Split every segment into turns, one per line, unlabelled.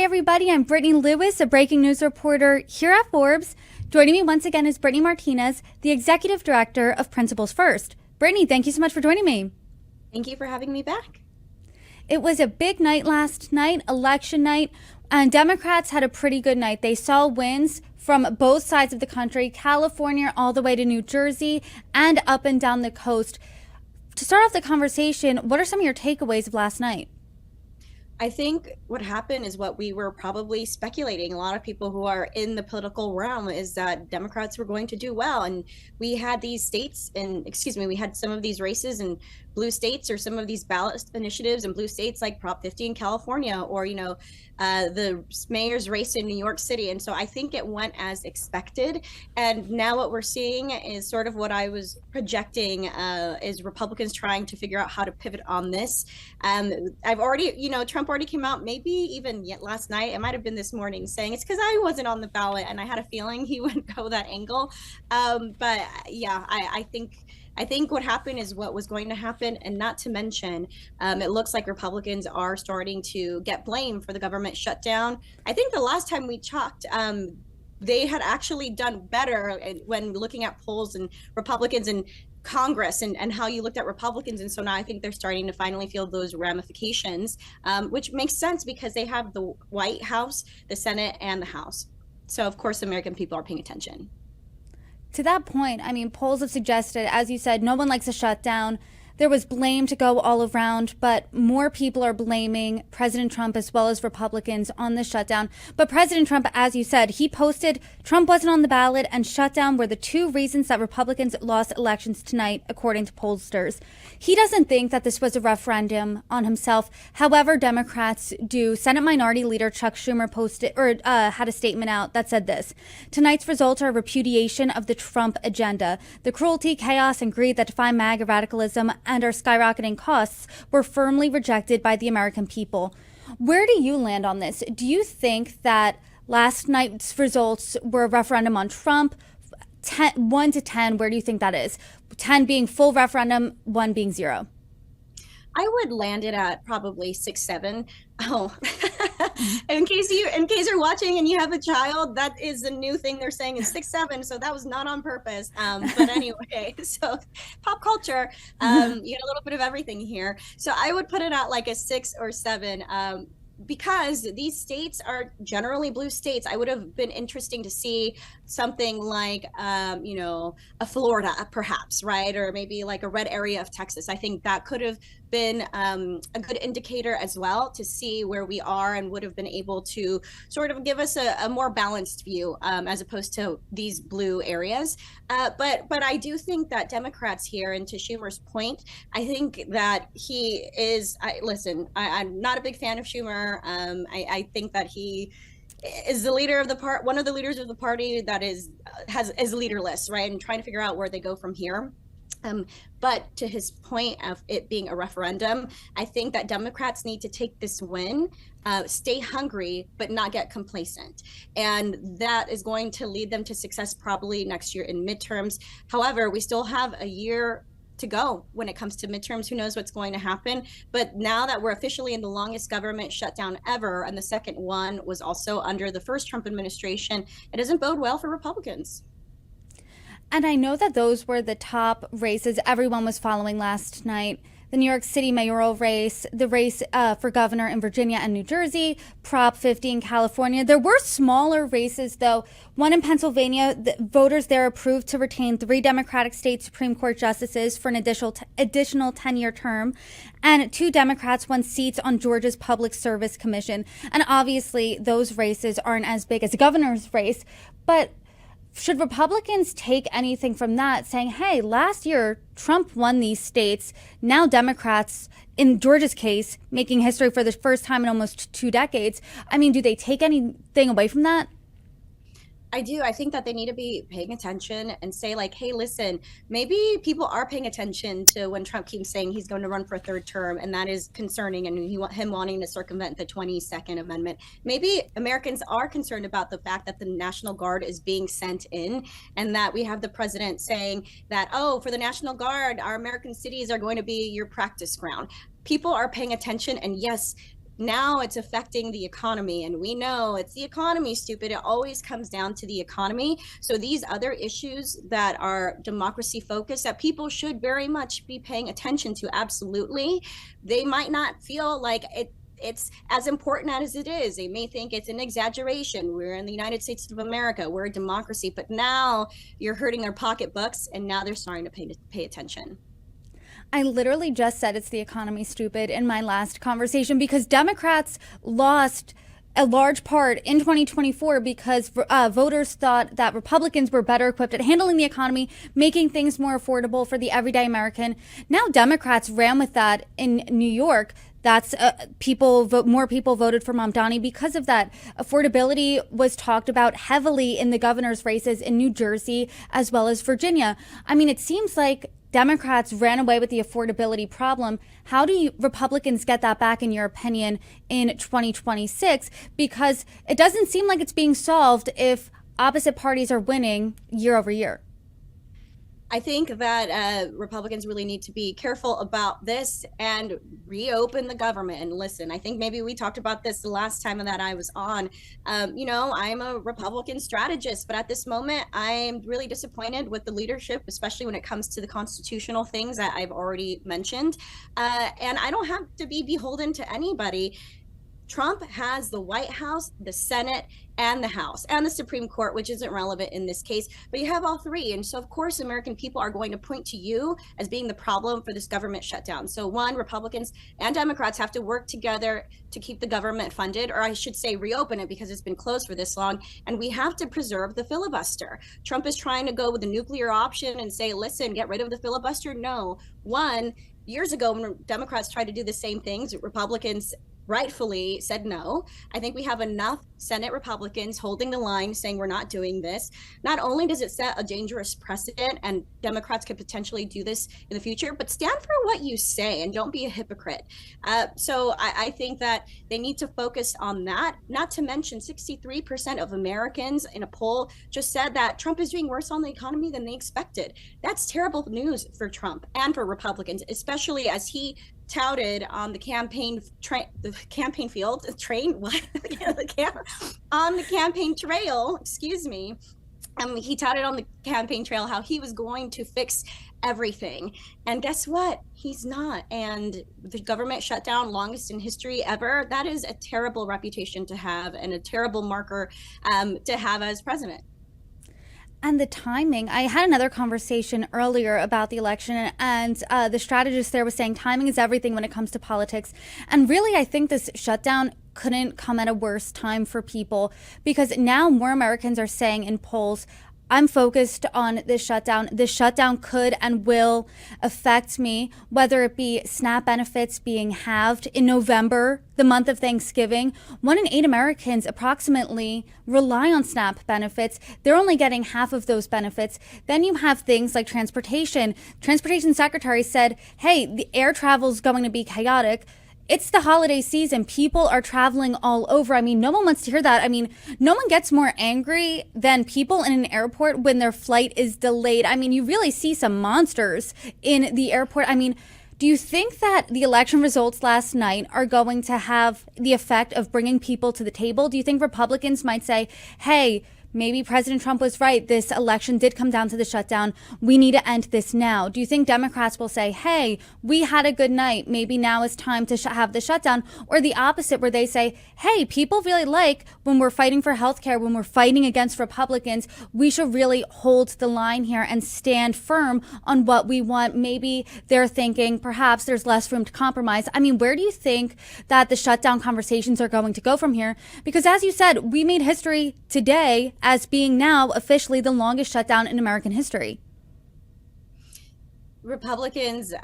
everybody. I'm Brittany Lewis, a breaking news reporter here at Forbes. Joining me once again is Brittany Martinez, the executive director of Principles First. Brittany, thank you so much for joining me.
Thank you for having me back.
It was a big night last night, election night, and Democrats had a pretty good night. They saw wins from both sides of the country, California all the way to New Jersey and up and down the coast. To start off the conversation, what are some of your takeaways of last night?
I think what happened is what we were probably speculating. A lot of people who are in the political realm is that Democrats were going to do well. And we had these states we had some of these races in blue states, or some of these ballot initiatives in blue states like Prop 50 in California, or, the mayor's race in New York City. And so I think it went as expected. And now what we're seeing is sort of what I was projecting, is Republicans trying to figure out how to pivot on this. I've already, Trump already came out, maybe even yet last night, it might have been this morning, saying it's because I wasn't on the ballot, and I had a feeling he would go that angle. But yeah, I think what happened is what was going to happen, and not to mention, it looks like Republicans are starting to get blamed for the government shutdown. I think the last time we talked, they had actually done better when looking at polls and Republicans and Congress and how you looked at Republicans. And so now I think they're starting to finally feel those ramifications, which makes sense because they have the White House, the Senate, and the House. So of course, American people are paying attention.
To that point, polls have suggested, as you said, no one likes a shutdown. There was blame to go all around, but more people are blaming President Trump as well as Republicans on the shutdown. But President Trump, as you said, he posted Trump wasn't on the ballot and shutdown were the two reasons that Republicans lost elections tonight, according to pollsters. He doesn't think that this was a referendum on himself. However, Democrats do. Senate Minority Leader Chuck Schumer had a statement out that said this: tonight's results are a repudiation of the Trump agenda. The cruelty, chaos, and greed that define MAGA radicalism and our skyrocketing costs were firmly rejected by the American people. Where do you land on this? Do you think that last night's results were a referendum on Trump? 1 to 10, where do you think that is? 10 being full referendum, 1 being 0.
I would land it at probably 6, 7. Oh, in case you're watching and you have a child, that is a new thing they're saying is 6, 7. So that was not on purpose. But anyway, so pop culture, you get a little bit of everything here. So I would put it at like a 6 or 7. Because these states are generally blue states. I would have been interesting to see something like, a Florida, perhaps, right? Or maybe like a red area of Texas. I think that could have been a good indicator as well to see where we are, and would have been able to sort of give us a more balanced view, as opposed to these blue areas. But I do think that Democrats here, and to Schumer's point, I think that he is, I'm not a big fan of Schumer. I think that he is the leader of one of the leaders of the party that is leaderless, right? And trying to figure out where they go from here. But to his point of it being a referendum, I think that Democrats need to take this win, stay hungry, but not get complacent. And that is going to lead them to success probably next year in midterms. However, we still have a year to go when it comes to midterms. Who knows what's going to happen? But now that we're officially in the longest government shutdown ever, and the second one was also under the first Trump administration, it doesn't bode well for Republicans.
And I know that those were the top races everyone was following last night. The New York City mayoral race, the race for governor in Virginia and New Jersey, Prop 50 in California. There were smaller races, though. One in Pennsylvania, the voters there approved to retain 3 Democratic state Supreme Court justices for an additional 10-year term. And 2 Democrats won seats on Georgia's Public Service Commission. And obviously, those races aren't as big as the governor's race. But should Republicans take anything from that, saying, hey, last year Trump won these states, now Democrats, in Georgia's case, making history for the first time in almost 2 decades? Do they take anything away from that?
I do. I think that they need to be paying attention and say, like, hey, listen, maybe people are paying attention to when Trump keeps saying he's going to run for a 3rd term, and that is concerning, and him wanting to circumvent the 22nd Amendment. Maybe Americans are concerned about the fact that the National Guard is being sent in, and that we have the president saying that, oh, for the National Guard, our American cities are going to be your practice ground. People are paying attention, and yes, now it's affecting the economy, and we know it's the economy, stupid. It always comes down to the economy. So these other issues that are democracy focused, that people should very much be paying attention to, absolutely, they might not feel like it's as important as it is. They may think it's an exaggeration. We're in the United States of America, we're a democracy, but now you're hurting their pocketbooks, and now they're starting to pay attention.
I literally just said it's the economy, stupid, in my last conversation, because Democrats lost a large part in 2024 because voters thought that Republicans were better equipped at handling the economy, making things more affordable for the everyday American. Now Democrats ran with that in New York. That's more people voted for Mamdani because of that. Affordability was talked about heavily in the governor's races in New Jersey as well as Virginia. I mean, it seems like Democrats ran away with the affordability problem. How do Republicans get that back, in your opinion, in 2026? Because it doesn't seem like it's being solved if opposite parties are winning year over year.
I think that Republicans really need to be careful about this and reopen the government. And listen, I think maybe we talked about this the last time that I was on. I'm a Republican strategist, but at this moment, I'm really disappointed with the leadership, especially when it comes to the constitutional things that I've already mentioned. And I don't have to be beholden to anybody. Trump has the White House, the Senate, and the House, and the Supreme Court, which isn't relevant in this case, but you have all three. And so, of course, American people are going to point to you as being the problem for this government shutdown. So, one, Republicans and Democrats have to work together to keep the government funded, or I should say reopen it, because it's been closed for this long. And we have to preserve the filibuster. Trump is trying to go with the nuclear option and say, listen, get rid of the filibuster. No. One, years ago, when Democrats tried to do the same things, Republicans rightfully said no. I think we have enough Senate Republicans holding the line, saying we're not doing this. Not only does it set a dangerous precedent, and Democrats could potentially do this in the future, but stand for what you say and don't be a hypocrite. So I think that they need to focus on that. Not to mention 63% of Americans in a poll just said that Trump is doing worse on the economy than they expected. That's terrible news for Trump and for Republicans, especially as he touted on the campaign on the campaign trail, excuse me. He touted on the campaign trail how he was going to fix everything. And guess what? He's not. And the government shutdown, longest in history ever, that is a terrible reputation to have and a terrible marker to have as president.
And the timing, I had another conversation earlier about the election, and the strategist there was saying timing is everything when it comes to politics. And really, I think this shutdown couldn't come at a worse time for people, because now more Americans are saying in polls, I'm focused on this shutdown. This shutdown could and will affect me, whether it be SNAP benefits being halved in November, the month of Thanksgiving. 1 in 8 Americans approximately rely on SNAP benefits. They're only getting half of those benefits. Then you have things like transportation. Transportation secretary said, hey, the air travel is going to be chaotic. It's the holiday season. People are traveling all over. I mean, no one wants to hear that. I mean, no one gets more angry than people in an airport when their flight is delayed. I mean, you really see some monsters in the airport. I mean, do you think that the election results last night are going to have the effect of bringing people to the table? Do you think Republicans might say, hey, maybe President Trump was right. This election did come down to the shutdown. We need to end this now. Do you think Democrats will say, hey, we had a good night. Maybe now is time to have the shutdown? Or the opposite, where they say, hey, people really like when we're fighting for healthcare, when we're fighting against Republicans, we should really hold the line here and stand firm on what we want. Maybe they're thinking perhaps there's less room to compromise. I mean, where do you think that the shutdown conversations are going to go from here? Because as you said, we made history today as being now officially the longest shutdown in American history.
Republicans,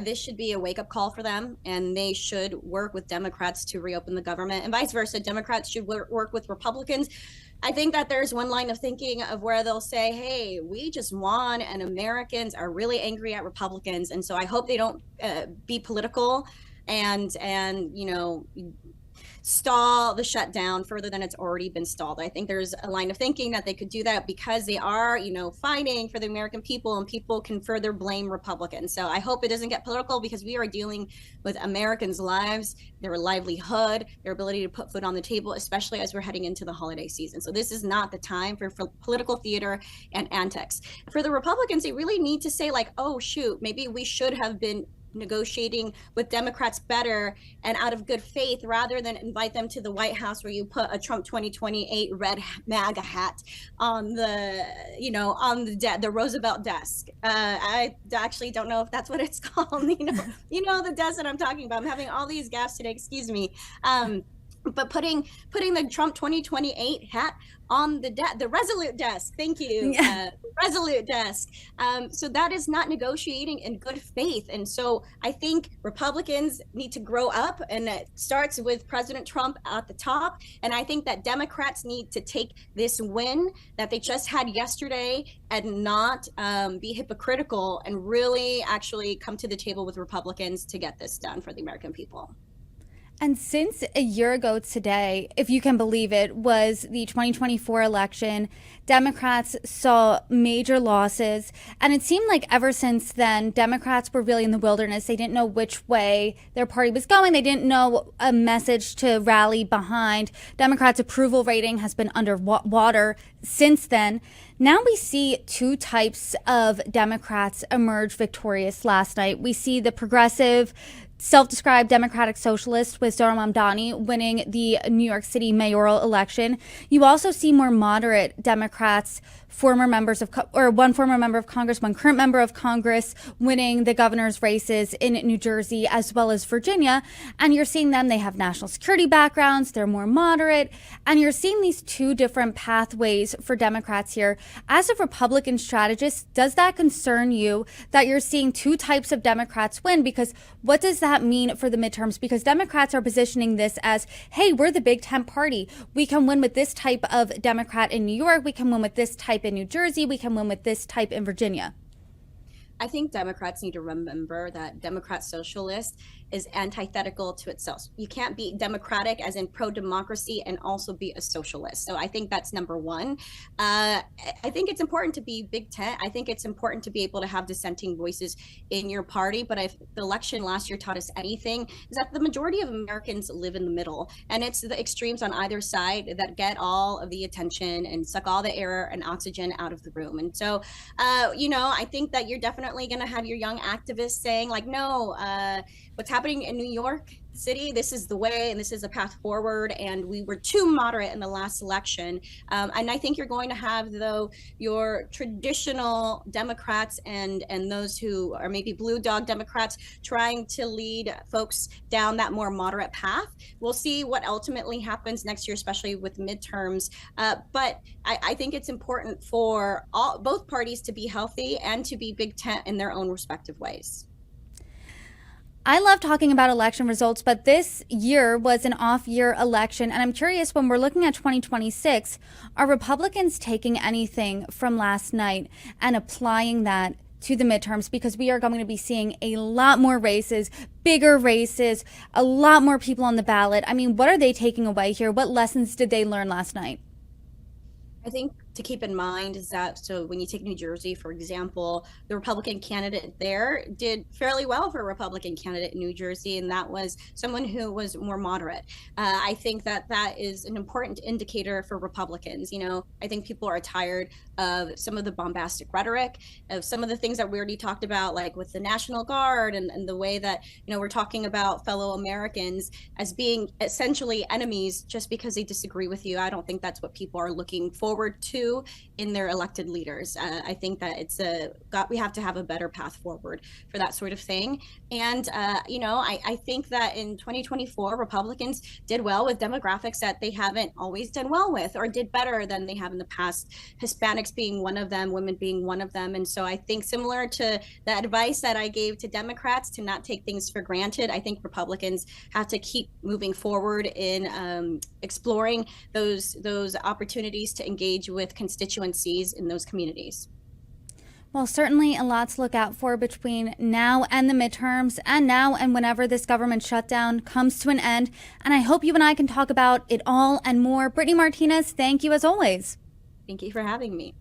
this should be a wake-up call for them, and they should work with Democrats to reopen the government, and vice versa. Democrats should work with Republicans. I think that there's one line of thinking of where they'll say, hey, we just won, and Americans are really angry at Republicans. And so I hope they don't be political and stall the shutdown further than it's already been stalled. I think there's a line of thinking that they could do that because they are, fighting for the American people, and people can further blame Republicans. So I hope it doesn't get political, because we are dealing with Americans' lives, their livelihood, their ability to put food on the table, especially as we're heading into the holiday season. So this is not the time for political theater and antics. For the Republicans, they really need to say, like, oh, shoot, maybe we should have been negotiating with Democrats better and out of good faith, rather than invite them to the White House where you put a Trump 2028 red MAGA hat on the Roosevelt desk. I actually don't know if that's what it's called. The desk that I'm talking about. I'm having all these gaffes today. Excuse me. But putting the Trump 2028 hat on the Resolute desk. Thank you. Resolute desk. So that is not negotiating in good faith. And so I think Republicans need to grow up, and it starts with President Trump at the top. And I think that Democrats need to take this win that they just had yesterday and not be hypocritical, and really actually come to the table with Republicans to get this done for the American people.
And since a year ago today, if you can believe it, was the 2024 election, Democrats saw major losses. And it seemed like ever since then, Democrats were really in the wilderness. They didn't know which way their party was going. They didn't know a message to rally behind. Democrats' approval rating has been underwater since then. Now we see two types of Democrats emerge victorious last night. We see the progressive, self-described Democratic Socialist with Zohran Mamdani winning the New York City mayoral election. You also see more moderate Democrats, one former member of Congress, one current member of Congress, winning the governor's races in New Jersey as well as Virginia. And you're seeing them, they have national security backgrounds, they're more moderate, and you're seeing these two different pathways for Democrats here. As a Republican strategist, does that concern you that you're seeing two types of Democrats win? Because what does that mean for the midterms? Because Democrats are positioning this as, hey, we're the Big Tent party. We can win with this type of Democrat in New York. We can win with this type in New Jersey. We can win with this type in Virginia.
I think Democrats need to remember that Democrat Socialist is antithetical to itself. You can't be democratic as in pro-democracy and also be a socialist. So I think that's number one. I think it's important to be Big Tent. I think it's important to be able to have dissenting voices in your party. But if the election last year taught us anything, is that the majority of Americans live in the middle. And it's the extremes on either side that get all of the attention and suck all the air and oxygen out of the room. And so, I think that you're definitely going to have your young activists saying, like, no, what's happening in New York City, this is the way and this is a path forward, and we were too moderate in the last election. And I think you're going to have, though, your traditional Democrats and those who are maybe blue dog Democrats trying to lead folks down that more moderate path. We'll see what ultimately happens next year, especially with midterms. But I think it's important for both parties to be healthy and to be Big Tent in their own respective ways.
I love talking about election results, but this year was an off-year election, and I'm curious, when we're looking at 2026, are Republicans taking anything from last night and applying that to the midterms? Because we are going to be seeing a lot more races, bigger races, a lot more people on the ballot. I mean, what are they taking away here? What lessons did they learn last night?
I think to keep in mind is that, so when you take New Jersey, for example, the Republican candidate there did fairly well for a Republican candidate in New Jersey, and that was someone who was more moderate. I think that is an important indicator for Republicans. I think people are tired of some of the bombastic rhetoric, of some of the things that we already talked about, like with the National Guard and the way that, we're talking about fellow Americans as being essentially enemies just because they disagree with you. I don't think that's what people are looking forward to in their elected leaders. I think that we have to have a better path forward for that sort of thing. And, I think that in 2024, Republicans did well with demographics that they haven't always done well with, or did better than they have in the past. Hispanics being one of them, women being one of them. And so I think, similar to the advice that I gave to Democrats to not take things for granted, I think Republicans have to keep moving forward in exploring those opportunities to engage with constituencies in those communities.
Well, certainly a lot to look out for between now and the midterms, and now and whenever this government shutdown comes to an end. And I hope you and I can talk about it all and more. Brittany Martinez, thank you as always.
Thank you for having me.